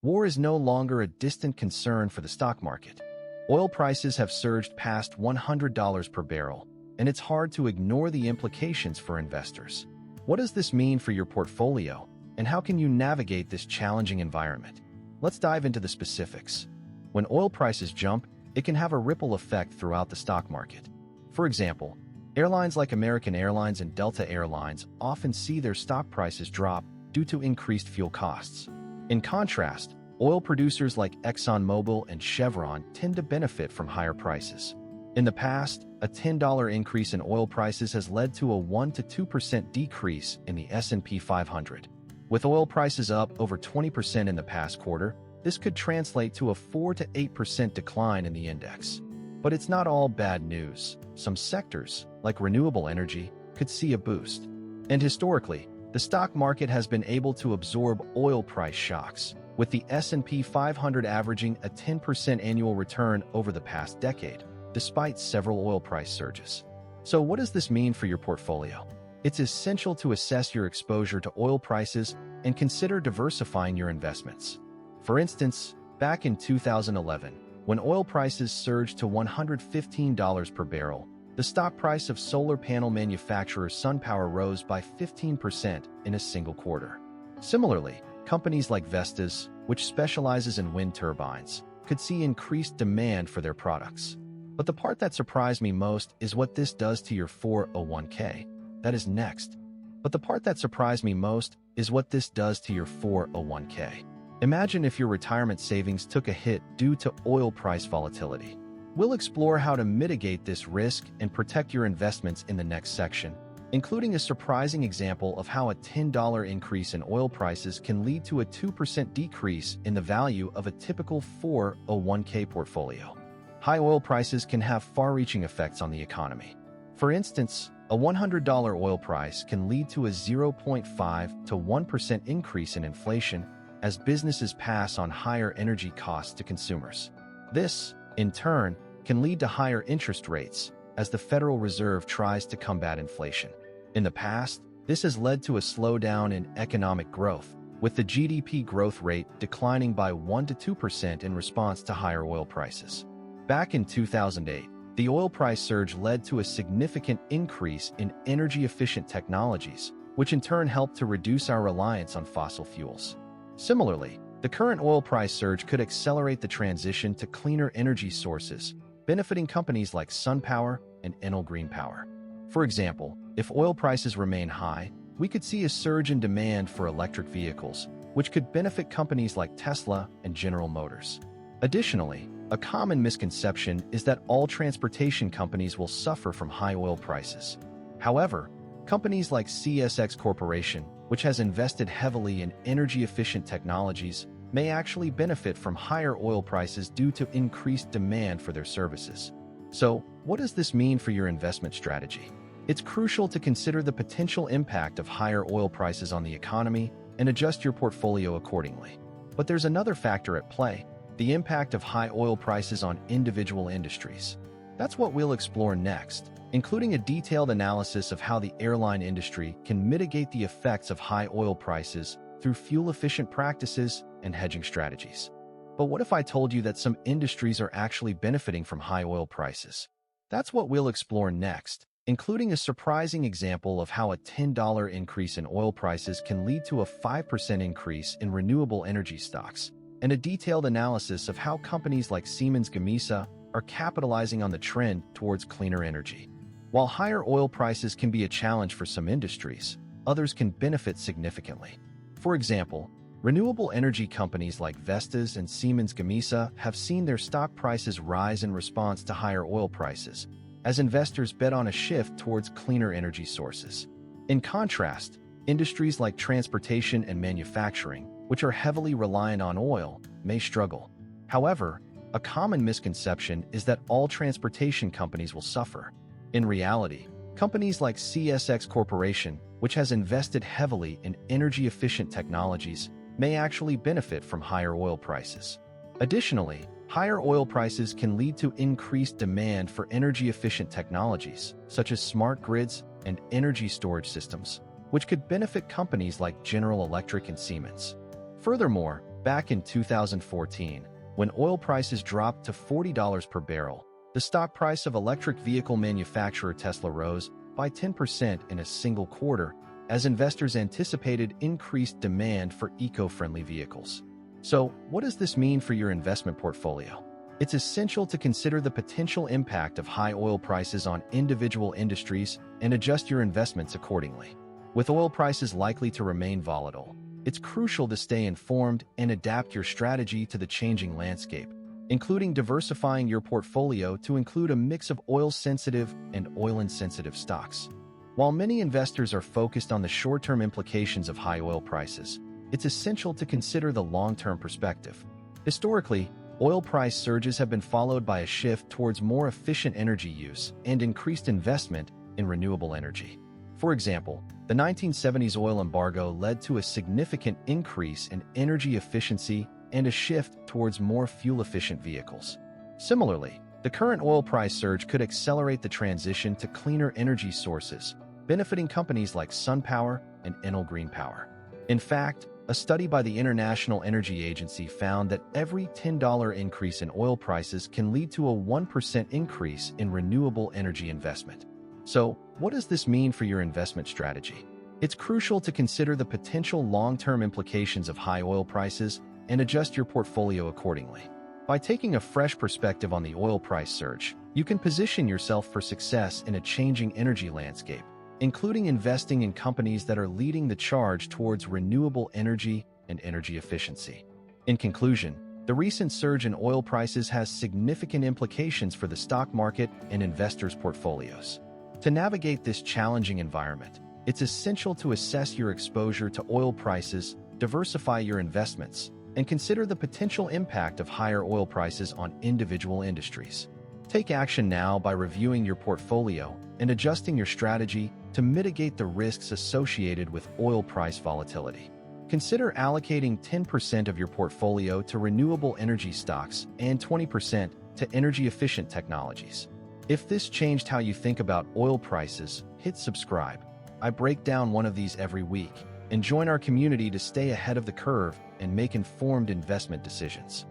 War is no longer a distant concern for the stock market. Oil prices have surged past $100 per barrel, and it's hard to ignore the implications for investors. What does this mean for your portfolio, and how can you navigate this challenging environment? Let's dive into the specifics. When oil prices jump, it can have a ripple effect throughout the stock market. For example, airlines like American Airlines and Delta Airlines often see their stock prices drop due to increased fuel costs. In contrast, oil producers like ExxonMobil and Chevron tend to benefit from higher prices. In the past, a $10 increase in oil prices has led to a 1 to 2% decrease in the S&P 500. With oil prices up over 20% in the past quarter, this could translate to a 4 to 8% decline in the index. But it's not all bad news. Some sectors, like renewable energy, could see a boost. And historically, the stock market has been able to absorb oil price shocks, with the S&P 500 averaging a 10% annual return over the past decade, despite several oil price surges. So what does this mean for your portfolio? It's essential to assess your exposure to oil prices and consider diversifying your investments. For instance, back in 2011, when oil prices surged to $115 per barrel, the stock price of solar panel manufacturer SunPower rose by 15% in a single quarter. Similarly, companies like Vestas, which specializes in wind turbines, could see increased demand for their products. But the part that surprised me most is what this does to your 401k. That is next. But the part that surprised me most is what this does to your 401k. Imagine if your retirement savings took a hit due to oil price volatility. We'll explore how to mitigate this risk and protect your investments in the next section, including a surprising example of how a $10 increase in oil prices can lead to a 2% decrease in the value of a typical 401k portfolio. High oil prices can have far-reaching effects on the economy. For instance, a $100 oil price can lead to a 0.5 to 1% increase in inflation as businesses pass on higher energy costs to consumers. This, in turn, can lead to higher interest rates as the Federal Reserve tries to combat inflation. In the past, this has led to a slowdown in economic growth, with the GDP growth rate declining by 1 to 2% in response to higher oil prices. Back in 2008, the oil price surge led to a significant increase in energy-efficient technologies, which in turn helped to reduce our reliance on fossil fuels. Similarly, the current oil price surge could accelerate the transition to cleaner energy sources, benefiting companies like SunPower and Enel Green Power. For example, if oil prices remain high, we could see a surge in demand for electric vehicles, which could benefit companies like Tesla and General Motors. Additionally, a common misconception is that all transportation companies will suffer from high oil prices. However, companies like CSX Corporation, which has invested heavily in energy-efficient technologies, may actually benefit from higher oil prices due to increased demand for their services. So, what does this mean for your investment strategy? It's crucial to consider the potential impact of higher oil prices on the economy and adjust your portfolio accordingly. But there's another factor at play: the impact of high oil prices on individual industries. That's what we'll explore next, including a detailed analysis of how the airline industry can mitigate the effects of high oil prices through fuel-efficient practices and hedging strategies. But what if I told you that some industries are actually benefiting from high oil prices? That's what we'll explore next, including a surprising example of how a $10 increase in oil prices can lead to a 5% increase in renewable energy stocks, and a detailed analysis of how companies like Siemens Gamesa are capitalizing on the trend towards cleaner energy. While higher oil prices can be a challenge for some industries, others can benefit significantly. For example, renewable energy companies like Vestas and Siemens Gamesa have seen their stock prices rise in response to higher oil prices, as investors bet on a shift towards cleaner energy sources. In contrast, industries like transportation and manufacturing, which are heavily reliant on oil, may struggle. However, a common misconception is that all transportation companies will suffer. In reality, companies like CSX Corporation, which has invested heavily in energy-efficient technologies, may actually benefit from higher oil prices. Additionally, higher oil prices can lead to increased demand for energy-efficient technologies, such as smart grids and energy storage systems, which could benefit companies like General Electric and Siemens. Furthermore, Back in 2014, when oil prices dropped to $40 per barrel, the stock price of electric vehicle manufacturer Tesla rose by 10% in a single quarter as investors anticipated increased demand for eco-friendly vehicles. So, what does this mean for your investment portfolio? It's essential to consider the potential impact of high oil prices on individual industries and adjust your investments accordingly. With oil prices likely to remain volatile, it's crucial to stay informed and adapt your strategy to the changing landscape, including diversifying your portfolio to include a mix of oil-sensitive and oil-insensitive stocks. While many investors are focused on the short-term implications of high oil prices, it's essential to consider the long-term perspective. Historically, oil price surges have been followed by a shift towards more efficient energy use and increased investment in renewable energy. For example, the 1970s oil embargo led to a significant increase in energy efficiency and a shift towards more fuel-efficient vehicles. Similarly, the current oil price surge could accelerate the transition to cleaner energy sources, benefiting companies like SunPower and Enel Green Power. In fact, a study by the International Energy Agency found that every $10 increase in oil prices can lead to a 1% increase in renewable energy investment. So, what does this mean for your investment strategy? It's crucial to consider the potential long-term implications of high oil prices and adjust your portfolio accordingly. By taking a fresh perspective on the oil price surge, you can position yourself for success in a changing energy landscape, including investing in companies that are leading the charge towards renewable energy and energy efficiency. In conclusion, the recent surge in oil prices has significant implications for the stock market and investors' portfolios. To navigate this challenging environment, it's essential to assess your exposure to oil prices, diversify your investments, and consider the potential impact of higher oil prices on individual industries. Take action now by reviewing your portfolio and adjusting your strategy to mitigate the risks associated with oil price volatility. Consider allocating 10% of your portfolio to renewable energy stocks and 20% to energy-efficient technologies. If this changed how you think about oil prices, hit subscribe. I break down one of these every week, and join our community to stay ahead of the curve and make informed investment decisions.